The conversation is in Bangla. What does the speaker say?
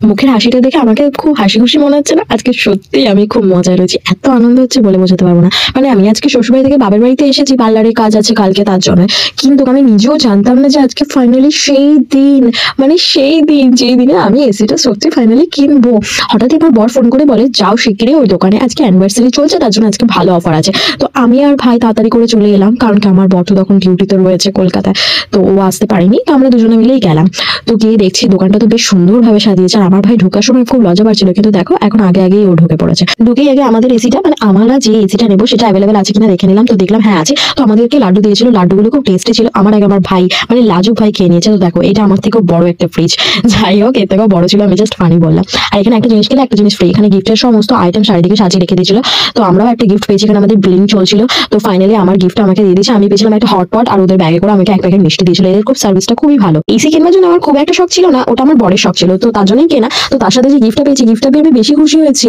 মুখের হাসিটা দেখে আমাকে খুব হাসি খুশি মনে হচ্ছে না? আজকে সত্যিই আমি খুব মজায় রয়েছি। এত আনন্দ হচ্ছে বলে বোঝাতে পারবো না। মানে আমি আজকে শ্বশুরবাড়ি থেকে বাপের বাড়িতে এসেছি, পার্লারে কাজ আছে কালকে তার জন্য। কিন্তু আমি নিজেও জানতাম না যে আজকে ফাইনালি সেই দিন, মানে সেই দিন যেই দিনে আমি এসিটা সত্যি ফাইনালি কিনবো। হঠাৎই আমার বর ফোন করে বলে, যাও শিগগিরই ওই দোকানে, আজকে অ্যানিভার্সারি চলছে, তার জন্য আজকে ভালো অফার আছে। তো আমি আর ভাই তাড়াতাড়ি করে চলে এলাম, কারণ কি আমার বর তো তখন ডিউটিতে রয়েছে কলকাতায়, তো ও আসতে পারেনি। তো আমরা দুজনে মিলেই গেলাম। তো গিয়ে দেখছি দোকানটা তো বেশ সুন্দরভাবে সাজিয়েছে, আর আমার ভাই ঢোকার সময় খুব লজ্জা পাচ্ছিল, কিন্তু দেখো এখন আগে আগেই ও ঢুকে পড়েছে। ঢুকেই আগে আমাদের এসিটা, মানে আমরা যে এসিটা নেবো সেটা অ্যাভেলেবেল আছে কিনা দেখে নিলাম। তো দেখলাম হ্যাঁ আছে। তো আমাদেরকে লাড্ডু দিয়েছিল, লাড্ডুগুলো খুব টেস্টি ছিল। আমার আগে আমার ভাই, মানে লাজুক ভাই খেয়ে নিয়েছে। তো দেখো এটা আমার থেকেও বড় একটা ফ্রিজ, যাই হোক এর থেকেও বড় ছিল, আমি জাস্ট ফানি বললাম। আর এখানে একটা জিনিস কিনে একটা জিনিস ফ্রি, এখানে গিফটের সমস্ত আইটেম চারিদিকে সাজিয়ে রেখে দিয়েছিল। তো আমরাও একটা গিফট পেয়েছি, এখানে আমাদের বিলিং চলছিল। তো ফাইনালি আমার গিফট আমাকে দিয়ে দিয়েছে। আমি পেয়েছিলাম একটা হটপট, আর ওদের ব্যাগে করে আমাকে এক প্যাকেট মিষ্টি দিয়েছিল। এদের খুব সার্ভিসটা খুবই ভালো। এসি কেনার জন্য আমার খুব একটা শখ ছিল না, ওটা আমার বরের শখ ছিল, তো তার জন্যই কেনা। তো তার সাথে যে গিফটটা পেয়েছি, গিফটটা পেয়ে আমি বেশি খুশি হয়েছি।